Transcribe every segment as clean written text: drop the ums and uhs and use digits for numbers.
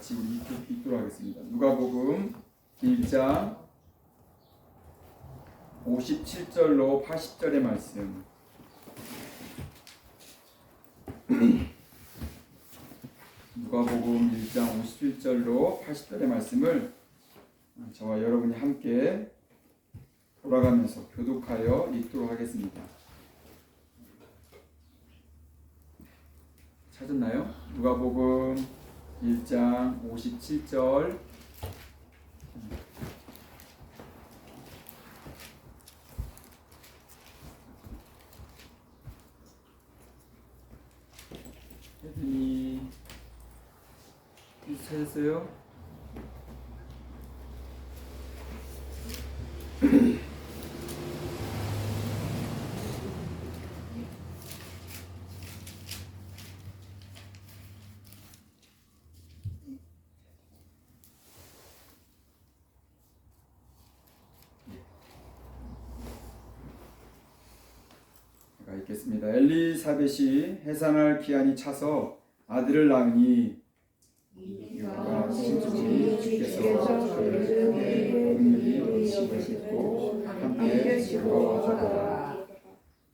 같이 우리 읽도록 하겠습니다. 누가복음 1장 57절로 80절의 말씀. 누가복음 1장 57절로 80절의 말씀을 저와 여러분이 함께 돌아가면서 교독하여 읽도록 하겠습니다. 찾았나요? 누가복음 1장 57절 혜진이 찾았어요? 제가 읽겠습니다. 엘리사벳이 해산할 기한이 차서 아들을 낳으니 이와 친족이 주께서 그를 복음이 심으시고 함께 즐거워하더라.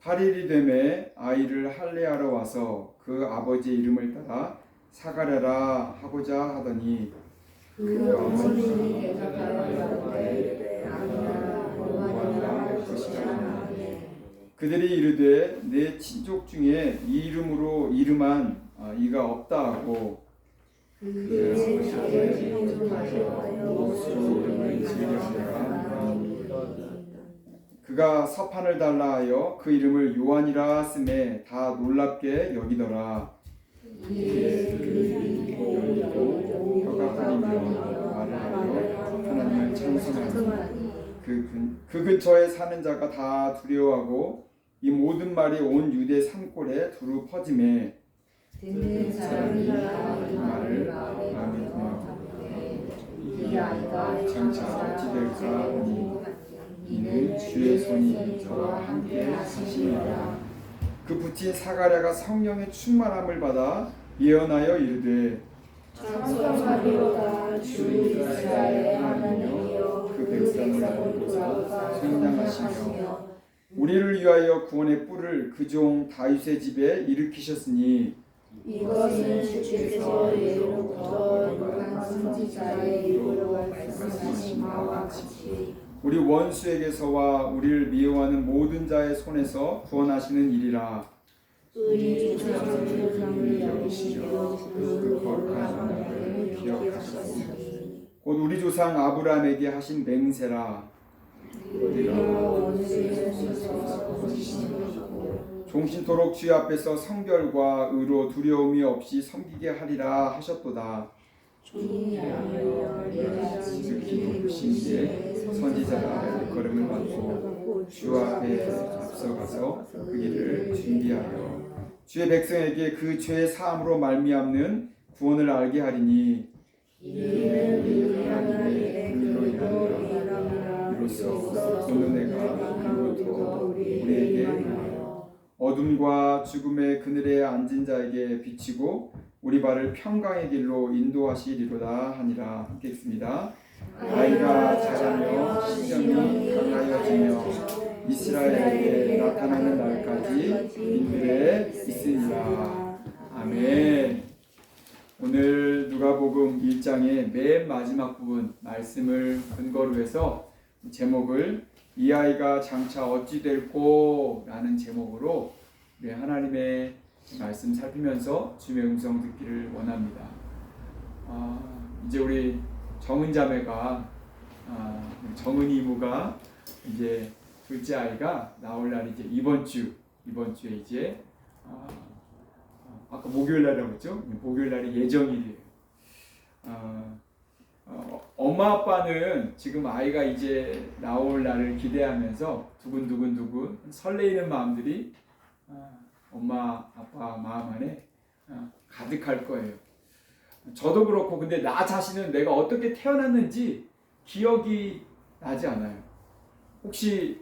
8일이 되매 아이를 할례하러 와서 그 아버지의 이름을 따라 사가랴라 하고자 하더니 그 어머니 대답하여 이르되 아니라 원하라 것이라. 그들이 이르되 내 친족 중에 이 이름으로 이름한 이가 없다 하고 그의 아버지에게 부탁하여 무엇으로 이름을 지으려니까 그가 서판을 달라 하여 그 이름을 요한이라 쓰매 다 놀랍게 여기더라. 이에 그들이 열리고 혀가 떨리며 말을 하여 하나님을 찬송하니 그 근처에 사는 자가 다 두려워하고 이 모든 말이 온 유대 산골에 두루 퍼짐에 듣는 사람이 이 말을 마음에 두며 이 아이가 장차 어찌 될까 하니 이는 주의 손이 저와 함께 하시니라. 그 붙인 사가랴가 성령의 충만함을 받아 예언하여 이르되 찬송하리로다. 주 이스라엘의 하나님이여 그 백성을 보사 선량하시며 우리를 위하여 구원의 뿔을 그 종 다윗의 집에 일으키셨으니 이것은 주께서 예로부터 욕한 선지자의 입으로 말씀하신 바와 같이 우리 원수에게서와 우리를 미워하는 모든 자의 손에서 구원하시는 일이라. 우리 조상을 여기시며 그 거룩한 언약을 기억하셨으니 곧 우리 조상 아브라함에게 하신 맹세라. 우리가 원수의 손에서 구원하시고 종신토록 주의 앞에서 성결과 의로 두려움이 없이 섬기게 하리라 하셨도다. 주님이 하여 내가 지극히 높으신 이에 선지자가 걸음을 받고 주 앞에 앞서가서 그 길을 준비하여 주의 백성에게 그 죄의 사함으로 말미암는 구원을 알게 하리니 이는 우리 하나님의 그로 이로써 오늘 내가 그로부터 우리에게 어둠과 죽음의 그늘에 앉은 자에게 비치고 우리 발을 평강의 길로 인도하시리로다 하니라. 함께 읽습니다. 아이가 자라며 시정이 강하여지며 이스라엘에게 나타나는 날까지 인들에 있으리라. 아멘. 오늘 누가복음 1장의 맨 마지막 부분 말씀을 근거로 해서 제목을 이 아이가 장차 어찌 될꼬 라는 제목으로 우리 하나님의 말씀 살피면서 주의 음성 듣기를 원합니다. 이제 우리 정은 자매가 정은 이모가 이제 둘째 아이가 나올 날이 이제 이번 주에 이제 아까 목요일 날이라고 했죠? 목요일 날이 예정일이에요. 엄마 아빠는 지금 아이가 이제 나올 날을 기대하면서 두근두근 설레이는 마음들이 엄마 아빠 마음 안에 가득할 거예요. 저도 그렇고 근데 나 자신은 내가 어떻게 태어났는지 기억이 나지 않아요. 혹시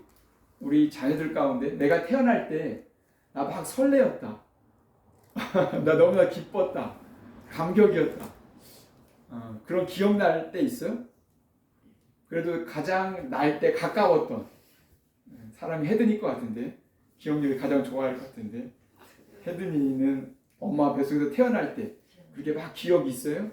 우리 자녀들 가운데 내가 태어날 때 나 막 설레었다. 나 너무나 기뻤다. 감격이었다. 그런 기억날 때 있어요? 그래도 가장 날 때 가까웠던 사람이 혜든일 것 같은데, 기억력이 가장 좋아할 것 같은데, 혜든이는 엄마 뱃속에서 태어날 때 그렇게 막 기억이 있어요?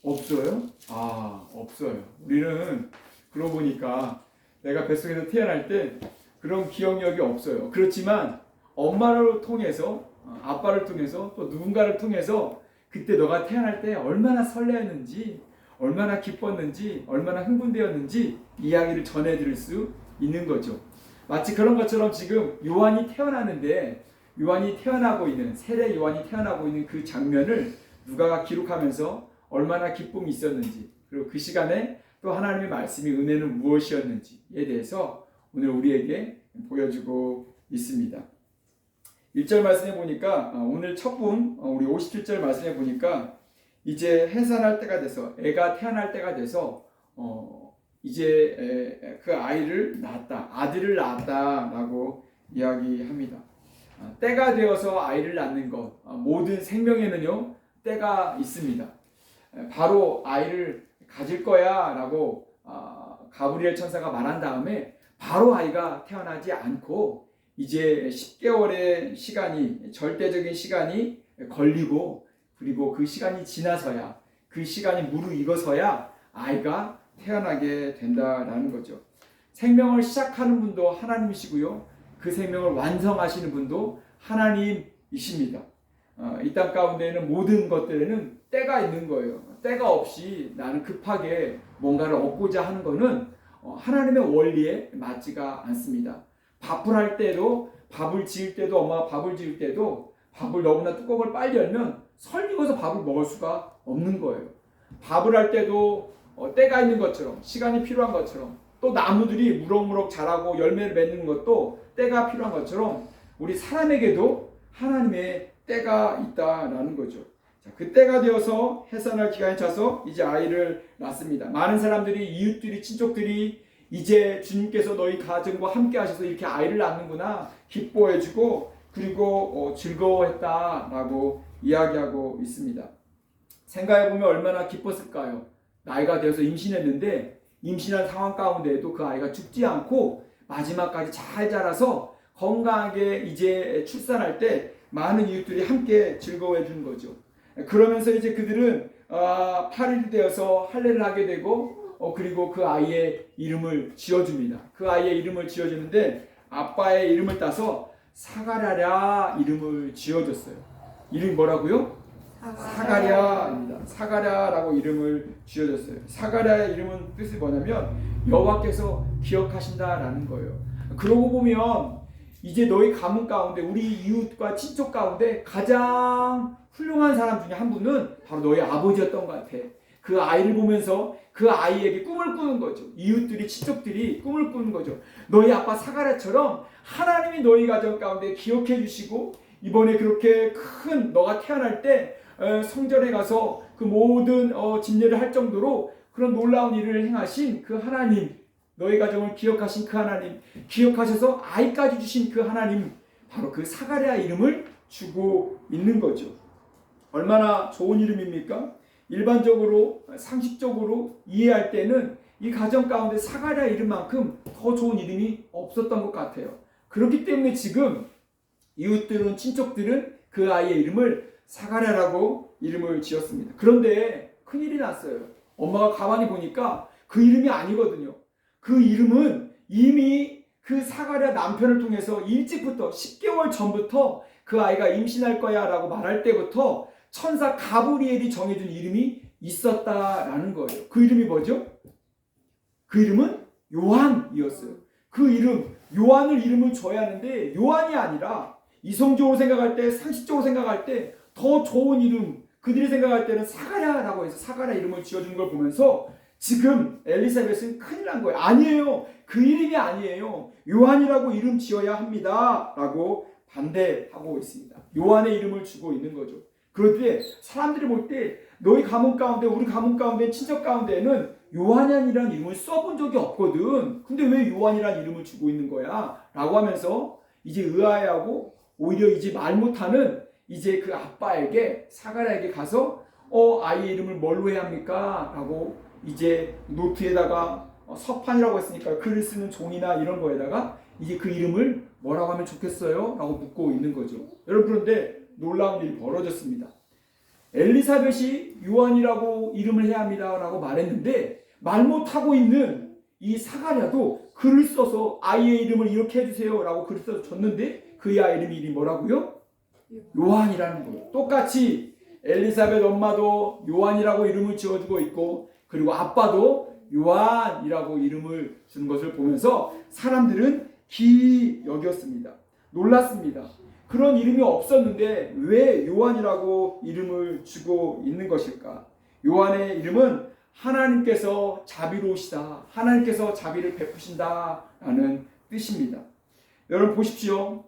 없어요? 아, 없어요. 우리는 그러고 보니까 내가 뱃속에서 태어날 때 그런 기억력이 없어요. 그렇지만 엄마를 통해서, 아빠를 통해서, 또 누군가를 통해서 그때 너가 태어날 때 얼마나 설레었는지, 얼마나 기뻤는지, 얼마나 흥분되었는지 이야기를 전해드릴 수 있는 거죠. 마치 그런 것처럼 지금 요한이 태어나는데, 요한이 태어나고 있는, 세례 요한이 태어나고 있는 그 장면을 누가가 기록하면서 얼마나 기쁨이 있었는지, 그리고 그 시간에 또 하나님의 말씀이, 은혜는 무엇이었는지에 대해서 오늘 우리에게 보여주고 있습니다. 1절 말씀해 보니까, 오늘 첫 분, 우리 57절 말씀해 보니까 이제 해산할 때가 돼서, 애가 태어날 때가 돼서 이제 그 아이를 낳았다, 아들을 낳았다라고 이야기합니다. 때가 되어서 아이를 낳는 것, 모든 생명에는요 때가 있습니다. 바로 아이를 가질 거야 라고 가브리엘 천사가 말한 다음에 바로 아이가 태어나지 않고 이제 10개월의 시간이, 절대적인 시간이 걸리고, 그리고 그 시간이 지나서야, 그 시간이 무르익어서야 아이가 태어나게 된다라는 거죠. 생명을 시작하는 분도 하나님이시고요, 그 생명을 완성하시는 분도 하나님이십니다. 이 땅 가운데에는 모든 것들에는 때가 있는 거예요. 때가 없이 나는 급하게 뭔가를 얻고자 하는 것은 하나님의 원리에 맞지가 않습니다. 밥을 할 때도, 밥을 지을 때도, 엄마가 밥을 지을 때도 밥을 너무나 뚜껑을 빨리 열면 설익어서 밥을 먹을 수가 없는 거예요. 밥을 할 때도 때가 있는 것처럼, 시간이 필요한 것처럼, 또 나무들이 무럭무럭 자라고 열매를 맺는 것도 때가 필요한 것처럼 우리 사람에게도 하나님의 때가 있다라는 거죠. 자, 그 때가 되어서 해산할 기간이 차서 이제 아이를 낳습니다. 많은 사람들이, 이웃들이, 친족들이 이제 주님께서 너희 가정과 함께 하셔서 이렇게 아이를 낳는구나 기뻐해주고, 그리고 즐거워했다라고 이야기하고 있습니다. 생각해보면 얼마나 기뻤을까요? 나이가 되어서 임신했는데 임신한 상황 가운데에도 그 아이가 죽지 않고 마지막까지 잘 자라서 건강하게 이제 출산할 때 많은 이웃들이 함께 즐거워해 주는 거죠. 그러면서 이제 그들은 8일이 되어서 할례를 하게 되고, 그리고 그 아이의 이름을 지어줍니다. 그 아이의 이름을 지어주는데 아빠의 이름을 따서 사가랴라 이름을 지어줬어요. 이름이 뭐라고요? 사가랴입니다. 사가랴라고 이름을 지어줬어요. 사가랴의 이름은 뜻이 뭐냐면 여호와께서 기억하신다라는 거예요. 그러고 보면 이제 너희 가문 가운데, 우리 이웃과 친족 가운데 가장 훌륭한 사람 중에 한 분은 바로 너희 아버지였던 것 같아. 그 아이를 보면서 그 아이에게 꿈을 꾸는 거죠. 이웃들이, 친족들이 꿈을 꾸는 거죠. 너희 아빠 사가랴처럼 하나님이 너희 가정 가운데 기억해 주시고, 이번에 그렇게 큰 너가 태어날 때 성전에 가서 그 모든 집례를 할 정도로 그런 놀라운 일을 행하신 그 하나님, 너희 가정을 기억하신 그 하나님, 기억하셔서 아이까지 주신 그 하나님, 바로 그 사가랴 이름을 주고 있는 거죠. 얼마나 좋은 이름입니까? 일반적으로, 상식적으로 이해할 때는 이 가정 가운데 사가랴 이름만큼 더 좋은 이름이 없었던 것 같아요. 그렇기 때문에 지금 이웃들은, 친척들은 그 아이의 이름을 사가랴라고 이름을 지었습니다. 그런데 큰일이 났어요. 엄마가 가만히 보니까 그 이름이 아니거든요. 그 이름은 이미 그 사가랴 남편을 통해서 일찍부터, 10개월 전부터 그 아이가 임신할 거야 라고 말할 때부터 천사 가브리엘이 정해준 이름이 있었다라는 거예요. 그 이름이 뭐죠? 그 이름은 요한이었어요. 그 이름, 요한을 이름을 줘야 하는데 요한이 아니라 이성적으로 생각할 때, 상식적으로 생각할 때 더 좋은 이름, 그들이 생각할 때는 사가랴라고 해서 사가랴 이름을 지어주는 걸 보면서 지금 엘리사벳은 큰일 난 거예요. 아니에요. 그 이름이 아니에요. 요한이라고 이름 지어야 합니다. 라고 반대하고 있습니다. 요한의 이름을 주고 있는 거죠. 그럴 때 사람들이 볼 때 너희 가문 가운데, 우리 가문 가운데, 친척 가운데는 요한이라는 이름을 써본 적이 없거든. 근데 왜 요한이라는 이름을 주고 있는 거야? 라고 하면서 이제 의아해하고, 오히려 이제 말 못하는 이제 그 아빠에게, 사가랴에게 가서 아이의 이름을 뭘로 해야 합니까? 라고 이제 노트에다가 서판이라고 했으니까 글을 쓰는 종이나 이런 거에다가 이제 그 이름을 뭐라고 하면 좋겠어요? 라고 묻고 있는 거죠. 여러분, 그런데 놀라운 일이 벌어졌습니다. 엘리사벳이 요한이라고 이름을 해야 합니다 라고 말했는데 말 못하고 있는 이 사가랴도 글을 써서 아이의 이름을 이렇게 해주세요 라고 글을 써서 줬는데 그 아이 이름이 뭐라고요? 요한이라는 거예요. 똑같이 엘리사벳 엄마도 요한이라고 이름을 지어주고 있고, 그리고 아빠도 요한이라고 이름을 주는 것을 보면서 사람들은 기이 여겼습니다. 놀랐습니다. 그런 이름이 없었는데 왜 요한이라고 이름을 주고 있는 것일까? 요한의 이름은 하나님께서 자비로우시다, 하나님께서 자비를 베푸신다 라는 뜻입니다. 여러분 보십시오.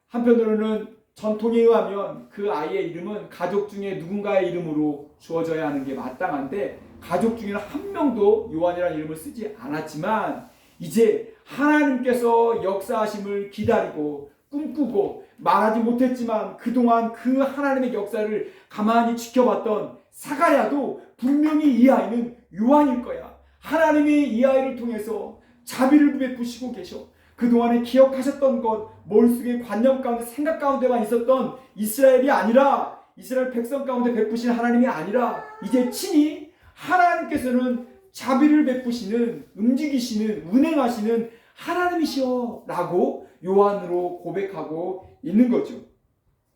한편으로는 전통에 의하면 그 아이의 이름은 가족 중에 누군가의 이름으로 주어져야 하는 게 마땅한데, 가족 중에는 한 명도 요한이라는 이름을 쓰지 않았지만 이제 하나님께서 역사하심을 기다리고 꿈꾸고 말하지 못했지만 그동안 그 하나님의 역사를 가만히 지켜봤던 사가랴도 분명히 이 아이는 요한일 거야. 하나님이 이 아이를 통해서 자비를 베푸시고 계셔. 그동안에 기억하셨던 것, 머릿속에 관념 가운데 생각 가운데만 있었던 이스라엘이 아니라, 이스라엘 백성 가운데 베푸신 하나님이 아니라 이제 친히 하나님께서는 자비를 베푸시는, 움직이시는, 운행하시는 하나님이시여 라고 요한으로 고백하고 있는 거죠.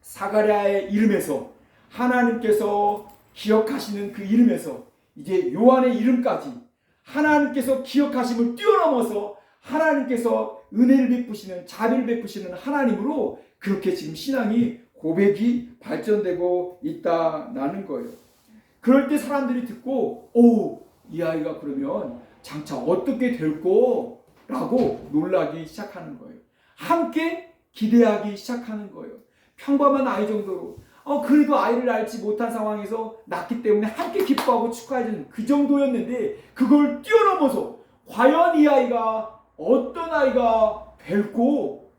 사가랴의 이름에서, 하나님께서 기억하시는 그 이름에서 이제 요한의 이름까지 하나님께서 기억하심을 뛰어넘어서 하나님께서 은혜를 베푸시는, 자비를 베푸시는 하나님으로 그렇게 지금 신앙이, 고백이 발전되고 있다라는 거예요. 그럴 때 사람들이 듣고 이 아이가 그러면 장차 어떻게 될꼬? 라고 놀라기 시작하는 거예요. 함께 기대하기 시작하는 거예요. 평범한 아이 정도로 그래도 아이를 낳지 못한 상황에서 낳기 때문에 함께 기뻐하고 축하해주는 그 정도였는데, 그걸 뛰어넘어서 과연 이 아이가 어떤 아이가 될꼬?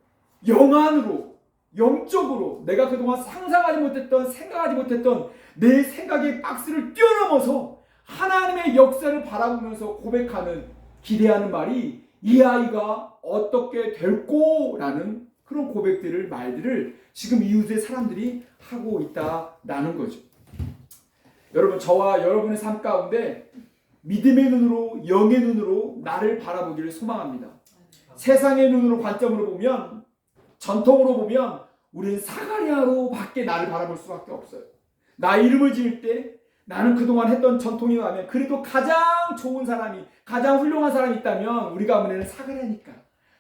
영안으로, 영적으로 내가 그동안 상상하지 못했던, 생각하지 못했던 내 생각의 박스를 뛰어넘어서 하나님의 역사를 바라보면서 고백하는, 기대하는 말이 이 아이가 어떻게 될꼬? 라는 그런 고백들을, 말들을 지금 이웃의 사람들이 하고 있다라는 거죠. 여러분, 저와 여러분의 삶 가운데 믿음의 눈으로, 영의 눈으로 나를 바라보기를 소망합니다. 세상의 눈으로, 관점으로 보면, 전통으로 보면 우리는 사가랴로 밖에 나를 바라볼 수밖에 없어요. 나 이름을 지을 때 나는 그동안 했던 전통에 의하면 그래도 가장 좋은 사람이, 가장 훌륭한 사람이 있다면 우리 가문에는 사가랴니까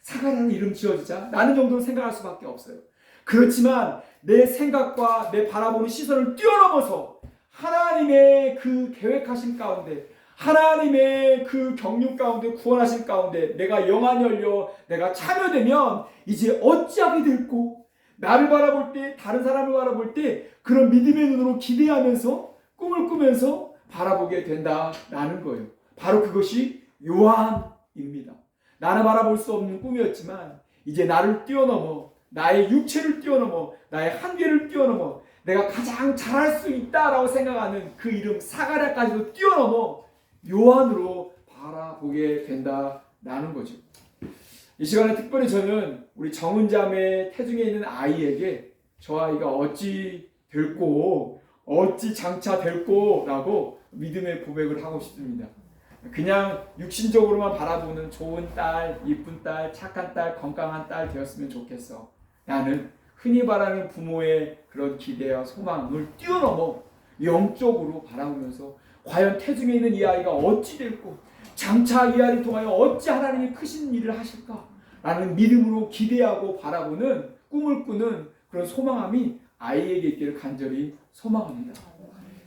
사가랴는 이름 지어주자 라는 정도로 생각할 수밖에 없어요. 그렇지만 내 생각과 내 바라보는 시선을 뛰어넘어서 하나님의 그 계획하신 가운데, 하나님의 그 경륜 가운데, 구원하신 가운데 내가 영안이 열려 내가 참여되면 이제 어찌하게 될꼬? 나를 바라볼 때, 다른 사람을 바라볼 때 그런 믿음의 눈으로 기대하면서 꿈을 꾸면서 바라보게 된다라는 거예요. 바로 그것이 요한입니다. 나는 바라볼 수 없는 꿈이었지만 이제 나를 뛰어넘어, 나의 육체를 뛰어넘어, 나의 한계를 뛰어넘어 내가 가장 잘할 수 있다라고 생각하는 그 이름 사가랴까지도 뛰어넘어 요한으로 바라보게 된다라는 거죠. 이 시간에 특별히 저는 우리 정은자매 태중에 있는 아이에게 저 아이가 어찌 될꼬, 어찌 장차 될꼬 라고 믿음의 고백을 하고 싶습니다. 그냥 육신적으로만 바라보는 좋은 딸, 이쁜 딸, 착한 딸, 건강한 딸 되었으면 좋겠어. 나는 흔히 바라는 부모의 그런 기대와 소망을 뛰어넘어 영적으로 바라보면서 과연 태중에 있는 이 아이가 어찌 될꼬, 장차 이 아이를 통하여 어찌 하나님이 크신 일을 하실까 라는 믿음으로 기대하고 바라보는, 꿈을 꾸는 그런 소망함이 아이에게 있기를 간절히 소망합니다.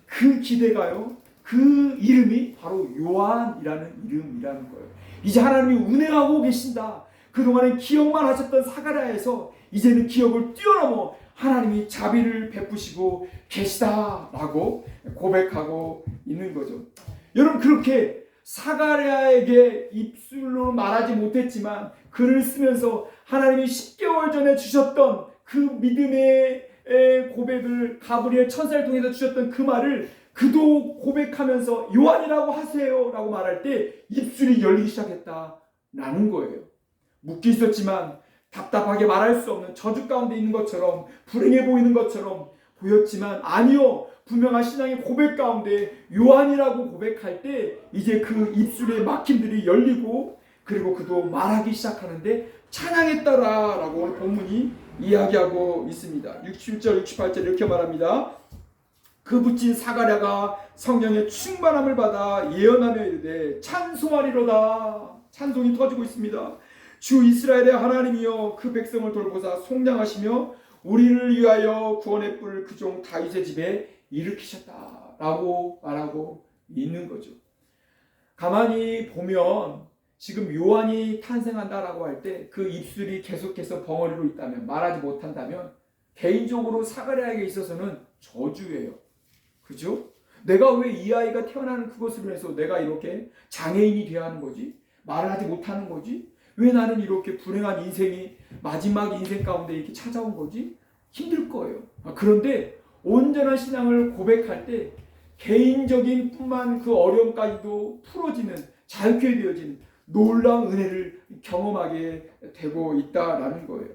그 기대가요, 그 이름이 바로 요한이라는 이름이라는 거예요. 이제 하나님이 운행하고 계신다. 그동안에 기억만 하셨던 사가랴에서 이제는 기억을 뛰어넘어 하나님이 자비를 베푸시고 계시다라고 고백하고 있는 거죠. 여러분, 그렇게 사가랴에게 입술로 말하지 못했지만 글을 쓰면서 하나님이 10개월 전에 주셨던 그 믿음의 고백을 가브리엘 천사를 통해서 주셨던 그 말을 그도 고백하면서 요한이라고 하세요 라고 말할 때 입술이 열리기 시작했다라는 거예요. 묶여 있었지만 답답하게 말할 수 없는 저주 가운데 있는 것처럼 불행해 보이는 것처럼 보였지만 아니요, 분명한 신앙의 고백 가운데 요한이라고 고백할 때 이제 그 입술의 막힘들이 열리고 그리고 그도 말하기 시작하는데 찬양했더라라고 오늘 본문이 이야기하고 있습니다. 67절 68절 이렇게 말합니다. 그 붙인 사가랴가 성령의 충만함을 받아 예언하며 이르되 찬송하리로다. 찬송이 터지고 있습니다. 주 이스라엘의 하나님이여 그 백성을 돌보사 속량하시며 우리를 위하여 구원의 뿔을 그 종 다윗의 집에 일으키셨다라고 말하고 있는 거죠. 가만히 보면 지금 요한이 탄생한다라고 할 때 그 입술이 계속해서 벙어리로 있다면, 말하지 못한다면 개인적으로 사가랴에게 있어서는 저주예요. 그죠? 내가 왜 이 아이가 태어나는 그것으로 해서 내가 이렇게 장애인이 되어야 하는 거지? 말을 하지 못하는 거지? 왜 나는 이렇게 불행한 인생이 마지막 인생 가운데 이렇게 찾아온 거지? 힘들 거예요. 그런데 온전한 신앙을 고백할 때 개인적인 뿐만 그 어려움까지도 풀어지는, 자유케 되어지는 놀라운 은혜를 경험하게 되고 있다라는 거예요.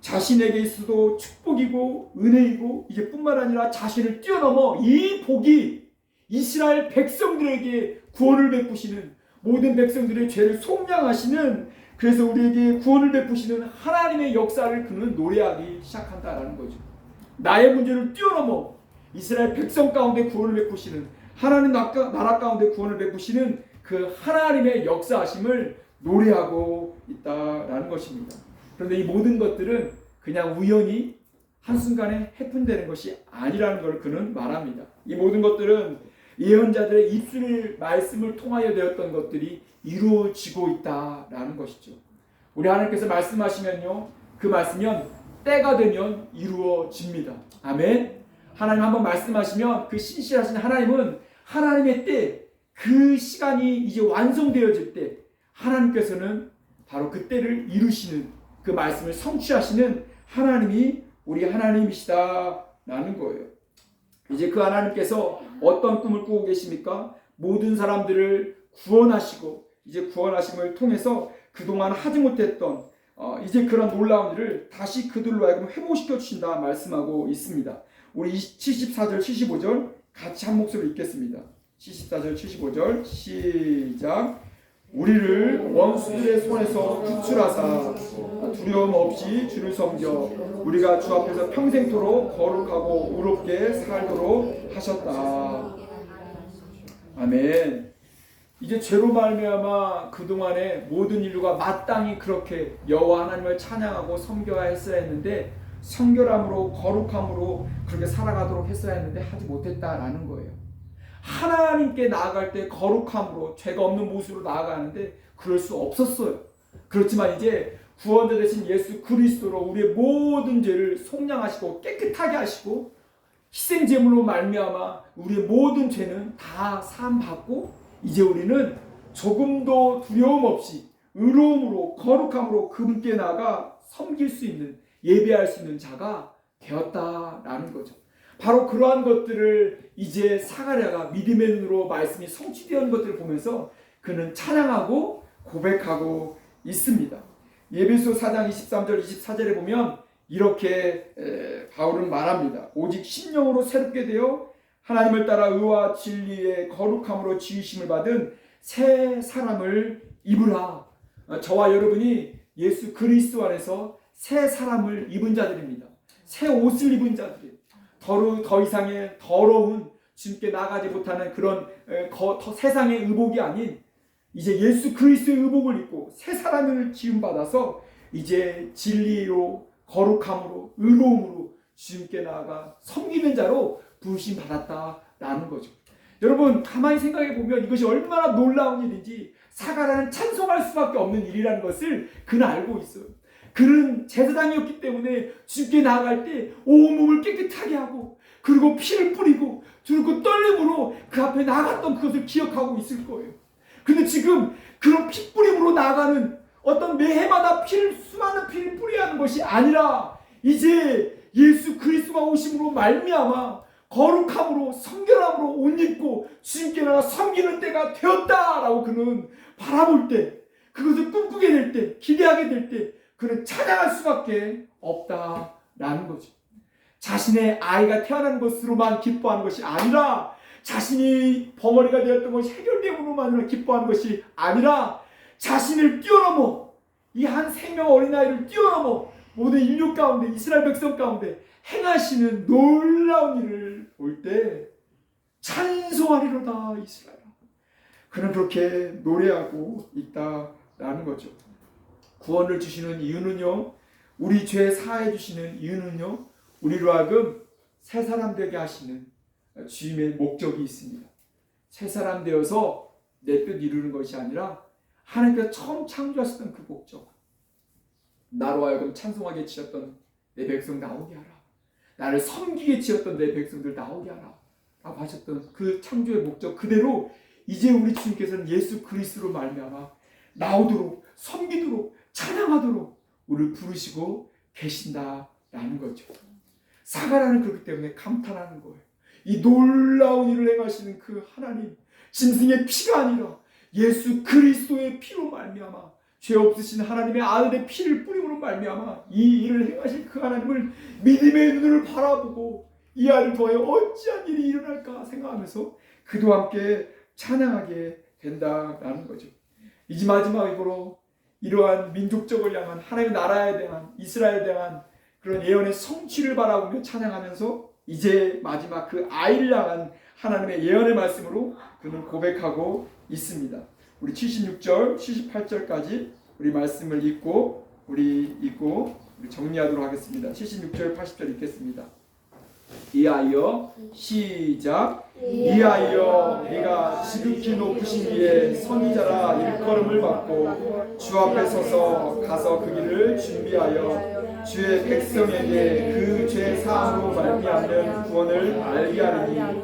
자신에게 있어도 축복이고 은혜이고 이제 뿐만 아니라 자신을 뛰어넘어 이 복이 이스라엘 백성들에게 구원을 베푸시는, 모든 백성들의 죄를 속량하시는, 그래서 우리에게 구원을 베푸시는 하나님의 역사를 그는 노래하기 시작한다라는 거죠. 나의 문제를 뛰어넘어 이스라엘 백성 가운데 구원을 베푸시는, 하나님 나라 가운데 구원을 베푸시는 그 하나님의 역사하심을 노래하고 있다라는 것입니다. 그런데 이 모든 것들은 그냥 우연히 한순간에 해픈되는 것이 아니라는 걸 그는 말합니다. 이 모든 것들은 예언자들의 입술의 말씀을 통하여 되었던 것들이 이루어지고 있다라는 것이죠. 우리 하나님께서 말씀하시면요, 그 말씀은 때가 되면 이루어집니다. 아멘. 하나님 한번 말씀하시면 그 신실하신 하나님은 하나님의 때, 그 시간이 이제 완성되어질 때 하나님께서는 바로 그 때를 이루시는, 그 말씀을 성취하시는 하나님이 우리 하나님이시다라는 거예요. 이제 그 하나님께서 어떤 꿈을 꾸고 계십니까? 모든 사람들을 구원하시고 이제 구원하심을 통해서 그동안 하지 못했던 이제 그런 놀라운 일을 다시 그들로 하여금 회복시켜 주신다 말씀하고 있습니다. 우리 74절 75절 같이 한 목소리로 읽겠습니다. 74절 75절 시작. 우리를 원수들의 손에서 구출하사 두려움 없이 주를 섬겨 우리가 주 앞에서 평생토록 거룩하고 의롭게 살도록 하셨다. 아멘. 이제 죄로 말미암아 그동안에 모든 인류가 마땅히 그렇게 여호와 하나님을 찬양하고 섬겨야 했어야 했는데, 성결함으로 거룩함으로 그렇게 살아가도록 했어야 했는데 하지 못했다라는 거예요. 하나님께 나아갈 때 거룩함으로 죄가 없는 모습으로 나아가는데 그럴 수 없었어요. 그렇지만 이제 구원자 되신 예수 그리스도로 우리의 모든 죄를 속량하시고 깨끗하게 하시고 희생제물로 말미암아 우리의 모든 죄는 다 사함받고 이제 우리는 조금도 두려움 없이 의로움으로 거룩함으로 그분께 나아가 섬길 수 있는, 예배할 수 있는 자가 되었다라는 거죠. 바로 그러한 것들을 이제 사가랴가 믿음의 눈으로 말씀이 성취되는 것들을 보면서 그는 찬양하고 고백하고 있습니다. 예배소 4장 23절 24절에 보면 이렇게 바울은 말합니다. 오직 심령으로 새롭게 되어 하나님을 따라 의와 진리의 거룩함으로 지으심을 받은 새 사람을 입으라. 저와 여러분이 예수 그리스도 안에서 새 사람을 입은 자들입니다. 새 옷을 입은 자들이에요. 더 이상의 더러운 주님께 나가지 못하는 그런 세상의 의복이 아닌 이제 예수 그리스도의 의복을 입고 새 사람을 지음받아서 이제 진리로 거룩함으로 의로움으로 주님께 나아가 섬기는 자로 부르심 받았다라는 거죠. 여러분 가만히 생각해 보면 이것이 얼마나 놀라운 일인지, 사가랴는 찬송할 수밖에 없는 일이라는 것을 그는 알고 있어요. 그는 제사장이었기 때문에 주님께 나아갈 때 온몸을 깨끗하게 하고 그리고 피를 뿌리고 그리고 떨림으로 그 앞에 나갔던 그것을 기억하고 있을 거예요. 근데 지금 그런 피뿌림으로 나아가는 어떤 매해마다 수많은 피를 뿌려야 하는 것이 아니라 이제 예수 그리스도가 오심으로 말미암아 거룩함으로 성결함으로 옷 입고 주님께 나가 섬기는 때가 되었다라고 그는 바라볼 때, 그것을 꿈꾸게 될 때, 기대하게 될 때 그는 찬양할 수밖에 없다라는 거죠. 자신의 아이가 태어난 것으로만 기뻐하는 것이 아니라, 자신이 벙어리가 되었던 것이 해결됨으로만 기뻐하는 것이 아니라, 자신을 뛰어넘어, 이 한 생명 어린아이를 뛰어넘어 모든 인류 가운데, 이스라엘 백성 가운데 행하시는 놀라운 일을 볼 때 찬송하리로다 이스라엘. 그는 그렇게 노래하고 있다라는 거죠. 구원을 주시는 이유는요, 우리 죄 사해 주시는 이유는요, 우리로 하여금 새 사람 되게 하시는 주님의 목적이 있습니다. 새 사람 되어서 내 뜻 이루는 것이 아니라 하나님께서 처음 창조하셨던 그 목적, 나로 하여금 찬송하게 지었던 내 백성 나오게 하라, 나를 섬기게 지었던 내 백성들 나오게 하라 라고 하셨던 그 창조의 목적 그대로 이제 우리 주님께서는 예수 그리스도로 말미암아 나오도록, 섬기도록, 찬양하도록 우리를 부르시고 계신다라는 거죠. 사가라는 그렇기 때문에 감탄하는 거예요. 이 놀라운 일을 행하시는 그 하나님, 짐승의 피가 아니라 예수 그리스도의 피로 말미암아, 죄 없으신 하나님의 아들의 피를 뿌림으로 말미암아 이 일을 행하신 그 하나님을 믿음의 눈을 바라보고 이 아이를 통하여 어찌한 일이 일어날까 생각하면서 그도 함께 찬양하게 된다라는 거죠. 이제 마지막으로 이러한 민족적을 향한, 하나님의 나라에 대한, 이스라엘에 대한 그런 예언의 성취를 바라보며 찬양하면서 이제 마지막 그 아이를 향한 하나님의 예언의 말씀으로 그는 고백하고 있습니다. 우리 76절, 78절까지 우리 말씀을 읽고 우리 정리하도록 하겠습니다. 76절, 80절 읽겠습니다. 이하여 시작. 이하여 네가 지극히 높으신 이의 선지자라 일컬음을 받고 주 앞에 서서 가서 그 길을 준비하여 주의 백성에게 그 죄 사함으로 말미암는 구원을 알게 하리니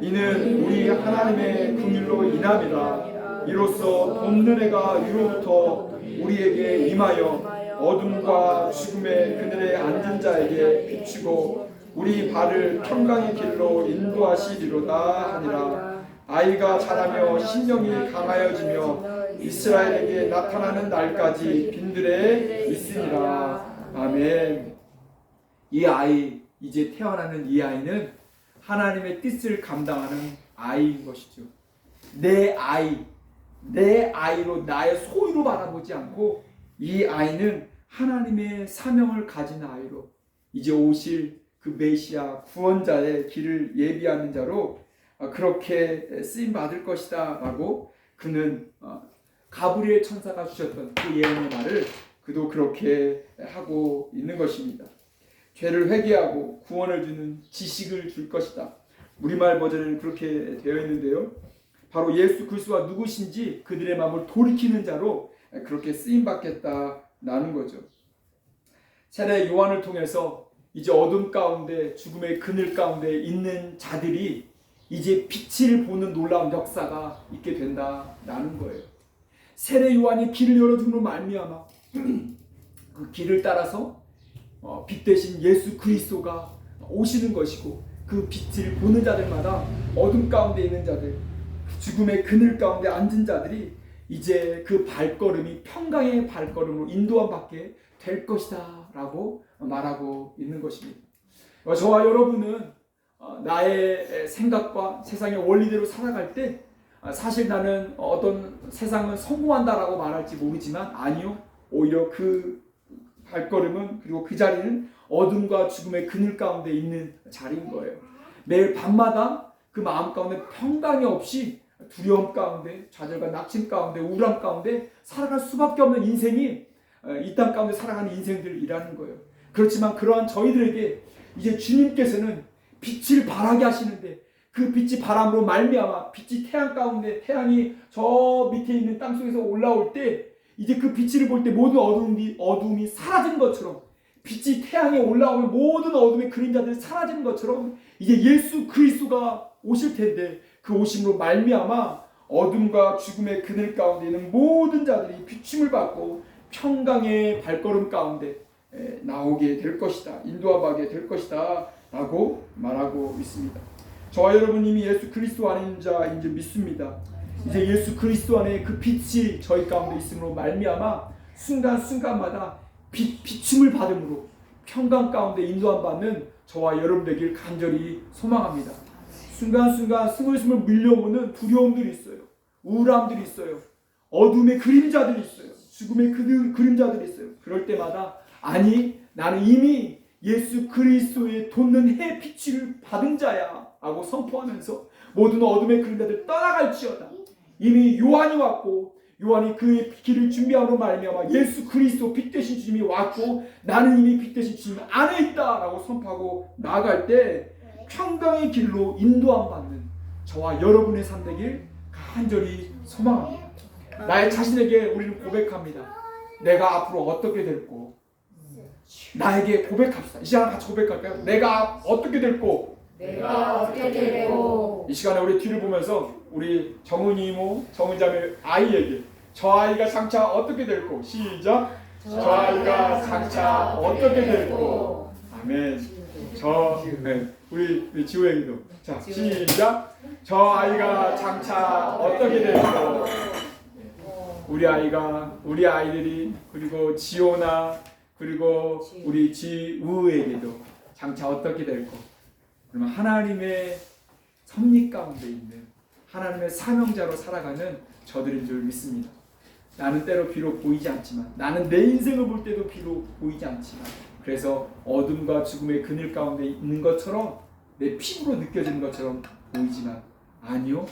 이는 우리 하나님의 긍휼로 인함이라. 이로써 봄는 해가 위로부터 우리에게 임하여 어둠과 죽음의 그늘에 앉은 자에게 비추고 우리 발을 평강의 길로 인도하시리로다 하니라. 아이가 자라며 신령이 강하여지며 이스라엘에게 나타나는 날까지 빈들에 있으리라. 아멘. 이 아이, 이제 태어나는 이 아이는 하나님의 뜻을 감당하는 아이인 것이죠. 내 아이, 내 아이로, 나의 소유로 바라보지 않고 이 아이는 하나님의 사명을 가진 아이로 이제 오실 그 메시아 구원자의 길을 예비하는 자로 그렇게 쓰임 받을 것이다 라고 그는 가브리엘 천사가 주셨던 그 예언의 말을 그도 그렇게 하고 있는 것입니다. 죄를 회개하고 구원을 주는 지식을 줄 것이다. 우리말 버전에는 그렇게 되어 있는데요, 바로 예수 그리스도가 누구신지 그들의 마음을 돌이키는 자로 그렇게 쓰임 받겠다라는 거죠. 세례 요한을 통해서 이제 어둠 가운데, 죽음의 그늘 가운데 있는 자들이 이제 빛을 보는 놀라운 역사가 있게 된다라는 거예요. 세례 요한이 길을 열어줌으로 말미암아 그 길을 따라서 빛 대신 예수 그리스도가 오시는 것이고, 그 빛을 보는 자들마다 어둠 가운데 있는 자들, 죽음의 그늘 가운데 앉은 자들이 이제 그 발걸음이 평강의 발걸음으로 인도함 받게 될 것이다 라고 말하고 있는 것입니다. 저와 여러분은 나의 생각과 세상의 원리대로 살아갈 때 사실 나는 어떤 세상은 성공한다라고 말할지 모르지만 아니요, 오히려 그 발걸음은, 그리고 그 자리는 어둠과 죽음의 그늘 가운데 있는 자리인 거예요. 매일 밤마다 그 마음 가운데 평강이 없이 두려움 가운데, 좌절과 낙심 가운데, 우울함 가운데 살아갈 수밖에 없는 인생이 이 땅 가운데 살아가는 인생들이라는 거예요. 그렇지만 그러한 저희들에게 이제 주님께서는 빛을 발하게 하시는데, 그 빛이 바람으로 말미암아 빛이 태양 가운데, 태양이 저 밑에 있는 땅속에서 올라올 때 이제 그 빛을 볼 때 모든 어둠이 사라진 것처럼, 빛이 태양에 올라오면 모든 어둠의 그림자들이 사라지는 것처럼 이제 예수 그리스도가 오실 텐데, 그 오심으로 말미암아 어둠과 죽음의 그늘 가운데 있는 모든 자들이 비춤을 받고 평강의 발걸음 가운데 나오게 될 것이다, 인도하게 될 것이다 라고 말하고 있습니다. 저와 여러분 이미 예수 그리스도 안에 있는 자인 줄 믿습니다. 이제 예수 그리스도 안에 그 빛이 저희 가운데 있음으로 말미암아 순간순간마다 비춤을 받음으로 평강 가운데 인도함 받는 저와 여러분 되길 간절히 소망합니다. 순간순간 스물스물 밀려오는 두려움들이 있어요. 우울함들이 있어요. 어둠의 그림자들이 있어요. 죽음의 그림자들이 있어요. 그럴 때마다 아니 나는 이미 예수 그리스도의 돋는 햇빛을 받은 자야 하고 선포하면서 모든 어둠의 그림자들 떠나갈지어다. 이미 요한이 왔고 요한이 그의 길을 준비함으로 말미암아 예수 그리스도 빛 되신 주님이 왔고 나는 이미 빛 되신 주님 안에 있다 라고 선포하고 나아갈 때 평강의 길로 인도함 받는 저와 여러분의 삶 되길 간절히 소망합니다. 나의 자신에게 우리는 고백합니다. 내가 앞으로 어떻게 될고 나에게 고백합시다. 이 시간 같이 고백할까요? 내가 어떻게 될고 내가 어떻게 되고 이 시간에 우리 뒤를 보면서 우리 정은이 이모, 정은자매 아이에게 저 아이가 장차 어떻게 될고 시작 저 아이가 장차 어떻게 될고 아멘 우리 지호에게도 자 시작 저 아이가 장차 어떻게 될고 우리 아이들이 그리고 지호나 그리고 우리 지우에게도 장차 어떻게 될고 그러면 하나님의 섭리 가운데 있는 하나님의 사명자로 살아가는 저들인 줄 믿습니다. 나는 때로 비록 보이지 않지만 나는 내 인생을 볼 때도 비록 보이지 않지만 그래서 어둠과 죽음의 그늘 가운데 있는 것처럼 내 피부로 느껴지는 것처럼 보이지만 아니요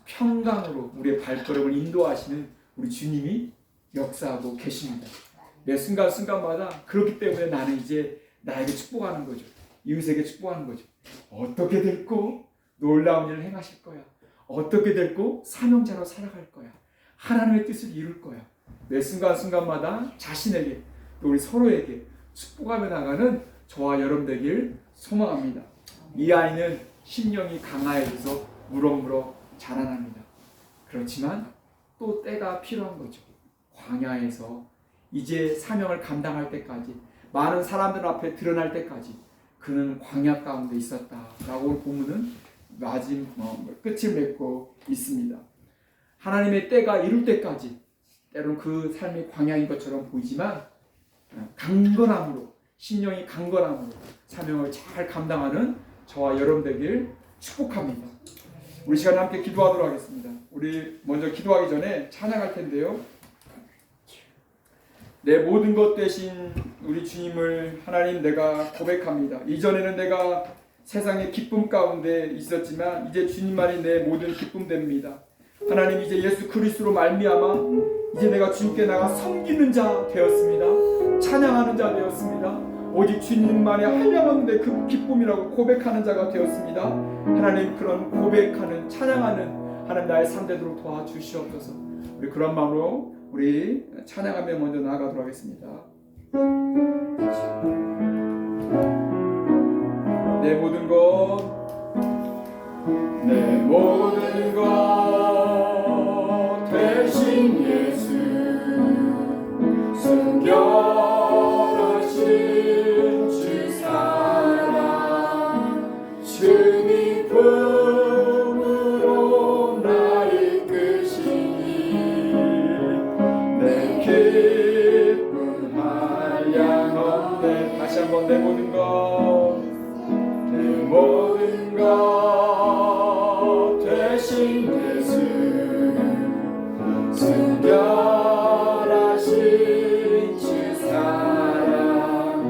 평강으로 우리의 발걸음을 인도하시는 우리 주님이 역사하고 계십니다. 매 순간순간마다 그렇기 때문에 나는 이제 나에게 축복하는 거죠. 이웃에게 축복하는 거죠. 어떻게 될고 놀라운 일을 행하실 거야. 어떻게 될고 사명자로 살아갈 거야. 하나님의 뜻을 이룰 거야. 매 순간순간마다 자신에게 또 우리 서로에게 축복하며 나가는 저와 여러분 되길 소망합니다. 이 아이는 심령이 강하여져서 무럭무럭 자라납니다. 그렇지만 또 때가 필요한 거죠. 광야에서 이제 사명을 감당할 때까지 많은 사람들 앞에 드러날 때까지 그는 광야 가운데 있었다라고 본문은 끝을 맺고 있습니다. 하나님의 때가 이룰 때까지 때로는 그 삶이 광야인 것처럼 보이지만 강건함으로 심령이 강건함으로 사명을 잘 감당하는 저와 여러분 되길 축복합니다. 우리 시간에 함께 기도하도록 하겠습니다. 우리 먼저 기도하기 전에 찬양할 텐데요. 내 모든 것 대신 우리 주님을 하나님 내가 고백합니다. 이전에는 내가 세상의 기쁨 가운데 있었지만 이제 주님만이 내 모든 기쁨 됩니다. 하나님 이제 예수 그리스도로 말미암아 이제 내가 주님께 나가 섬기는 자 되었습니다. 찬양하는 자 되었습니다. 오직 주님만이 한량없는데 그 기쁨이라고 고백하는 자가 되었습니다. 하나님 그런 고백하는 찬양하는 하나님 나의 삶 되도록 도와주시옵소서. 우리 그런 마음으로 우리 찬양하며 먼저 나아가도록 하겠습니다. 내 모든 것 대신 예수 순결하신 주 사랑 주님 품으로 나 이끄시니 내 기쁨 한량없네. 다시 한번 내 모든 것 대신 예수 순결하신 주 사랑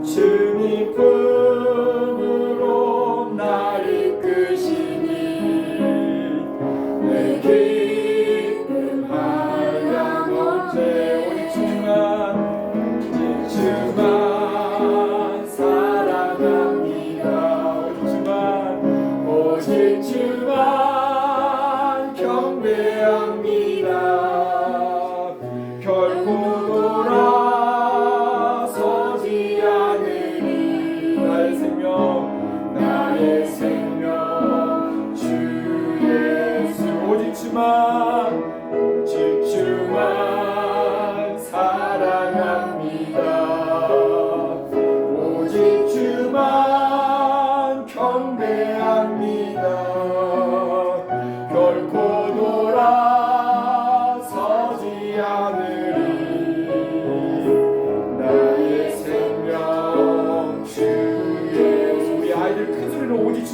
주님 품으로 나 이끄시니 내 기쁨 한량없네. 오직 주만 사랑합니다. 오직 주만 경배합니다. 결코 돌아서지 않으리 나의 생명 주 예수 오직 주만 사랑합니다. 오직 주만 경배합니다.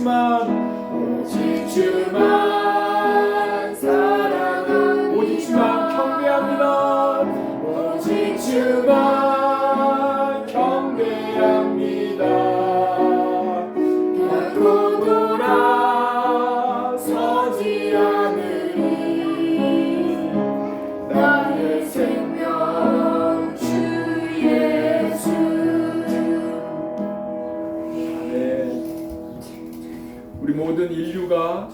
오직 주만 사랑합니다. 오직 주만 경배합니다. 오직 주만 경배합니다. 결코 돌아서지 않으리. 나의 생명 주 예수. 우리 모든 인류가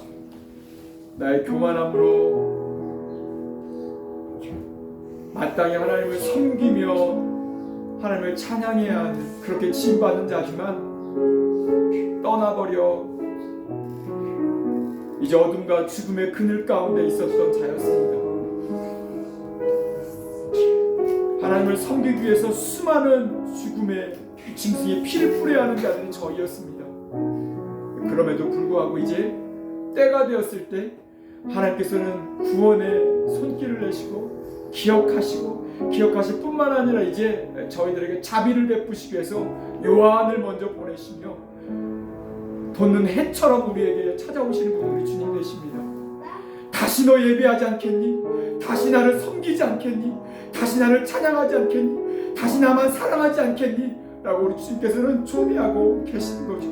나의 교만함으로 마땅히 하나님을 섬기며 하나님을 찬양해야 하는 그렇게 지음받은 자지만 떠나버려 이제 어둠과 죽음의 그늘 가운데 있었던 자였습니다. 하나님을 섬기기 위해서 수많은 죽음의 짐승의 피를 뿌려야 하는 자들이 저희였습니다. 그럼에도 불구하고 이제 때가 되었을 때 하나님께서는 구원의 손길을 내시고 기억하실 뿐만 아니라 이제 저희들에게 자비를 베푸시기 위해서 요한을 먼저 보내시며 돋는 해처럼 우리에게 찾아오시는 분이 우리 주님 되십니다. 다시 너 예배하지 않겠니? 다시 나를 섬기지 않겠니? 다시 나를 찬양하지 않겠니? 다시 나만 사랑하지 않겠니? 라고 우리 주님께서는 초대하고 계시는 거죠.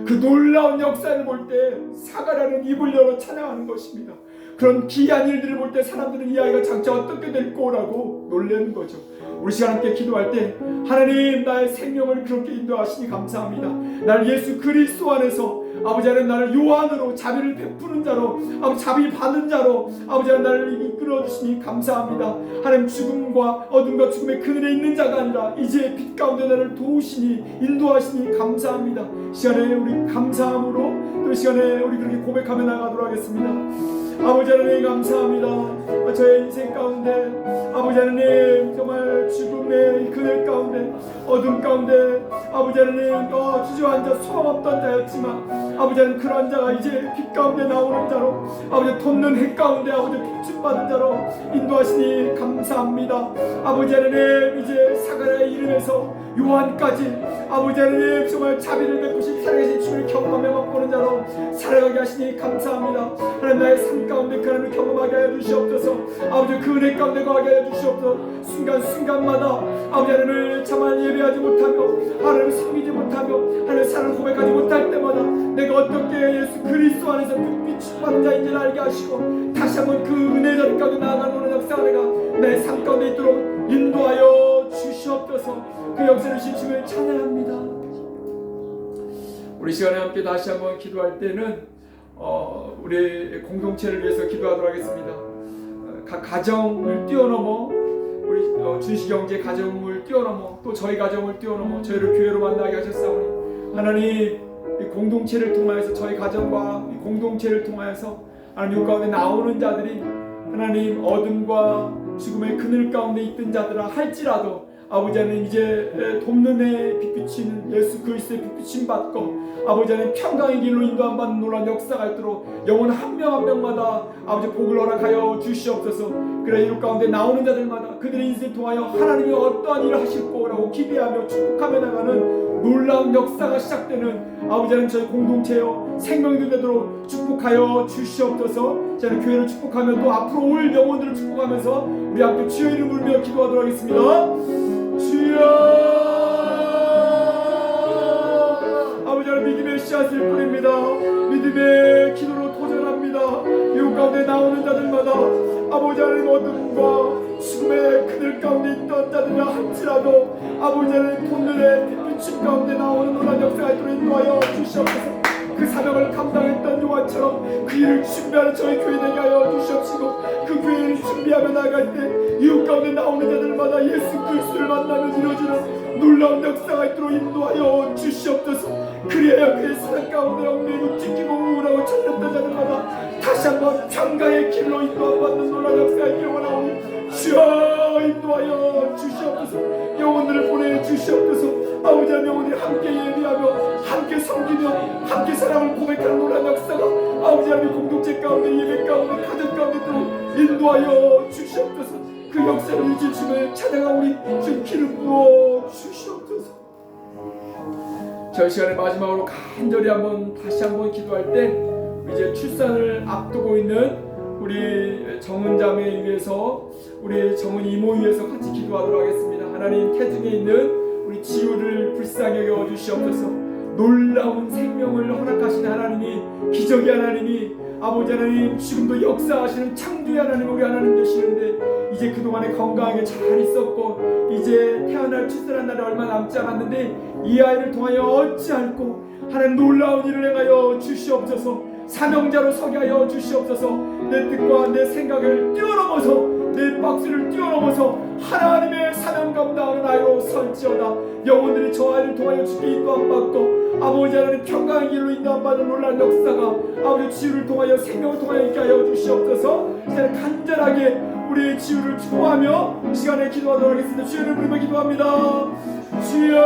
그 놀라운 역사를 볼 때 사과라는 입을 열어 찬양하는 것입니다. 그런 기이한 일들을 볼 때 사람들은 이 아이가 장차 어떻게 될 거라고 놀라는 거죠. 우리 시간 함께 기도할 때 하나님 나의 생명을 그렇게 인도하시니 감사합니다. 나를 예수 그리스도 안에서 아버지 하나님 나를 요한으로 자비를 베푸는 자로 아버지 자비 받는 자로 아버지 하나님 나를 이끌어 주시니 감사합니다. 하나님 죽음과 어둠과 죽음의 그늘에 있는 자가 아니라 이제 빛 가운데 나를 도우시니 인도하시니 감사합니다. 시간에 우리 감사함으로 또 시간에 우리 그렇게 고백하며 나가도록 하겠습니다. 아버지 하나님 감사합니다. 저의 인생 가운데 아버지 하나님 정말 죽음의 그늘 가운데 어둠 가운데 아버지 하나님 주저앉아 소망 없던 자였지만 아버지 하나님 그러한 자가 이제 빛 가운데 나오는 자로 아버지 돋는 해 가운데 아버지 빛을 받은 자로 인도하시니 감사합니다. 아버지 하나님 이제 사가랴의 이름에서 요한까지 아버지 하나님 정말 자비를 베푸신 살아계신 주를 경험해 맛보는 자로 살아가게 하시니 감사합니다. 하나님 나의 삶 가운데 그 하나님을 경험하게 하여 주시옵소서. 아버지 그 은혜 가운데 거하게 하여 주시옵소서. 순간순간마다 아버지 하나님을 참아 예배하지 못하며 하나님을 섬기지 못하며 하나님의 사랑을 고백하지 못할 때마다 내가 어떻게 예수 그리스도 안에서 빛을 받은 자인지를 알게 하시고 다시 한번 그 은혜 자리 가운데 나아가는 역사가 내가 내 삶 가운데 있도록 인도하여 주시옵소서. 그 역사를 주님을 찬양합니다. 우리 시간에 함께 다시 한번 기도할 때는 우리 공동체를 위해서 기도하도록 하겠습니다. 각 가정을 뛰어넘어 우리 준시경제 가정을 뛰어넘어 또 저희 가정을 뛰어넘어 저희를 교회로 만나게 하셨사오니 하나님 이 공동체를 통하여서 저희 가정과 이 공동체를 통하여서 하나님 이 가운데 나오는 자들이 하나님 어둠과 죽음의 그늘 가운데 있던 자들아 할지라도 아버지 하나님 이제 돕는 해 빛비치는 예수 그리스도의 빛비침 받고 아버지 하나님 평강의 길로 인도함 받는 놀라운 역사가 있도록 영혼 한 명 한 명마다 아버지 복을 허락하여 주시옵소서. 그래 이웃 가운데 나오는 자들마다 그들의 인생을 통하여 하나님이 어떠한 일을 하실 거라고 기대하며 축복하며 나가는 놀라운 역사가 시작되는 아버지 하나님 저희 공동체여 생명이 되도록 축복하여 주시옵소서. 저는 교회를 축복하며 또 앞으로 올 영혼들을 축복하면서 우리 함께 주의 이름 부르며 기도하도록 하겠습니다. 주여 아버지 하나님 믿음의 씨앗을 뿌립니다. 믿음의 기도로 도전합니다. 이웃 가운데 나오는 자들마다 아버지 하나님 어둠과 죽음의 그늘 가운데 있던 자들이라 할지라도 아버지 하나님 돋는의 빛빛 가운데 나오는 놀라운 역사가 있도록 인도하여 주시옵소서. 그 사명을 감당했던 요한처럼 그 일을 준비하는 저희 교회 되게 하여 주시옵시고 그 교회를 준비하며 나갈 때 이웃 가운데 나오는 자들마다 예수 그리스도를 만나며 이루어지는 놀라운 역사가 있도록 인도하여 주시옵소서. 그래야 그의 사랑 가운데 얽매이고 찢기고 우울하고 찾았던 자들마다 다시 한번 평강의 길로 인도받는 놀라운 역사가 있기를 원하오니 주여 인도하여 주시옵소서. 영혼들을 보내주시옵소서. 아버지 하나님 영혼들이 함께 예배하며 함께 섬기며 함께 사랑을 고백하는 놀라운 역사가 아버지 하나님 공동체 가운데 예배 가운데 가정 가운데 또 인도하여 주시옵소서. 그 역사를 이루심을 찬양하오니 주 기름 부어 주시옵소서. 저 시간에 마지막으로 간절히 다시 한번 기도할 때 이제 출산을 앞두고 있는 우리 정은 자매 위해서, 우리 정은 이모 위해서 같이 기도하도록 하겠습니다. 하나님, 태중에 있는 우리 지우를 불쌍히 여겨 주시옵소서. 놀라운 생명을 허락하신 하나님이, 기적의 하나님이, 아버지 하나님, 지금도 역사하시는 창조의 하나님, 우리 하나님 되시는데 이제 그동안에 건강하게 잘 있었고 이제 태어날 출산한 날이 얼마 남지 않았는데 이 아이를 통하여 어찌할꼬 하나님 놀라운 일을 행하여 주시옵소서. 사명자로 서게 하여 주시옵소서. 내 뜻과 내 생각을 뛰어넘어서, 내 박스를 뛰어넘어서 하나님의 사명 감당하는 아이로 설지어다. 영혼들이 저 아이를 통하여 주께 인도함받고 아버지 하나님 평강의 길로 인도함받는 놀라운 역사가 아버지 지유를 통하여, 생명을 통하여 있게 하여 주시옵소서. 이제 간절하게 우리의 지유를 추모하며 시간에 기도하도록 하겠습니다. 주여를 부르며 기도합니다. 주여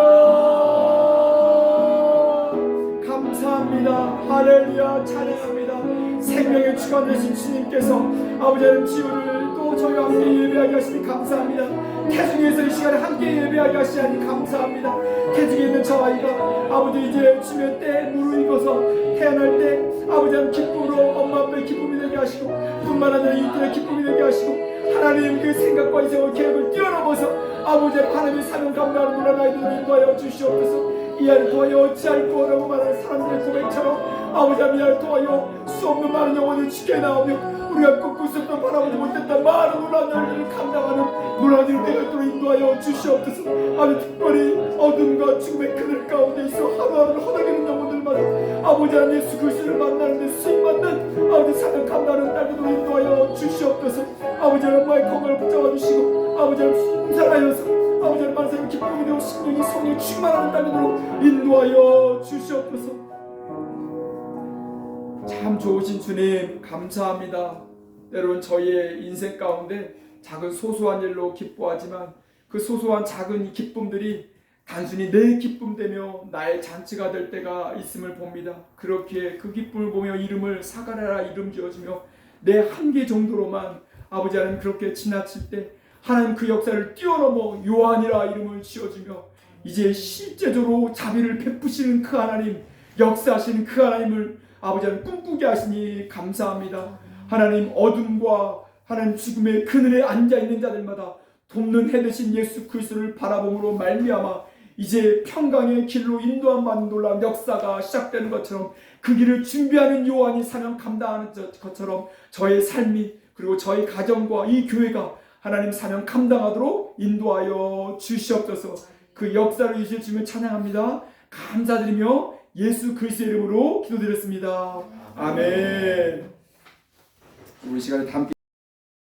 감사합니다. 할렐루야 찬양합니다. 생명의 주관 되신 주님께서 아버지 하나님 지유를 또 저희와 함께 예배하게 하시니 감사합니다. 태중에서 이 시간에 함께 예배하게 하시니 감사합니다. 태중에 있는 저 아이가 아버지 이제 주면 때 무르익어서 태어날 때 아버지 하나님 기쁨으로 엄마 아빠의 기쁨이 되게 하시고 뿐만 아니라 이들의 기쁨이 되게 하시고 하나님 그 생각과 이생의 계획을 뛰어넘어서 아버지 하나님의 사명 감당하는 놀라운 아이들을 인도하여 주시옵소서. 이 아이를 통하여 어찌할꼬 라고 말하는 사람들의 고백처럼 아버지 하나님 이 아이를 통하여 수없는 많은 영혼을 지켜 나오며 우리가 꺾고 있었던 바라보지 못했던 많은 놀라운 일들을 감당하는 놀라운 일을 내가 인도하여 주시옵소서. 아버지 특별히 어둠과 죽음의 그늘 가운데 있어 하루하루 허덕이는 영혼들마다 아버지 하나님 예수 그리스도를 만나는 데 수임받는 아버지 사명 감당하는 딸들을 인도하여 주시옵소서. 아버지 하나님 엄마의 건강을 붙잡아 주시고 아버지 하나님 순살하여서 아버지 하나님 만사의 기쁨이 되고 심령이 성령이 충만하는 딸들로 인도하여 주시옵소서. 참 좋으신 주님 감사합니다. 때로는 저희의 인생 가운데 작은 소소한 일로 기뻐하지만 그 소소한 작은 기쁨들이 단순히 내 기쁨되며 나의 잔치가 될 때가 있음을 봅니다. 그렇게 그 기쁨을 보며 이름을 사가랴라 이름 지어주며 내 한계 정도로만 아버지 하나님 그렇게 지나칠 때 하나님 그 역사를 뛰어넘어 요한이라 이름을 지어주며 이제 실제적으로 자비를 베푸시는 그 하나님, 역사하시는 그 하나님을 아버지 하나님 꿈꾸게 하시니 감사합니다. 하나님 어둠과 하나님 죽음의 그늘에 앉아있는 자들마다 돕는 해 되신 예수 그리스도를 바라봄으로 말미암아 이제 평강의 길로 인도함 받는 놀라운 역사가 시작되는 것처럼 그 길을 준비하는 요한이 사명 감당하는 것처럼 저의 삶이 그리고 저희 가정과 이 교회가 하나님 사명 감당하도록 인도하여 주시옵소서. 그 역사를 이제 주며 찬양합니다. 감사드리며 예수 그리스도의 이름으로 기도드렸습니다. 아멘. 우리 시간에 함께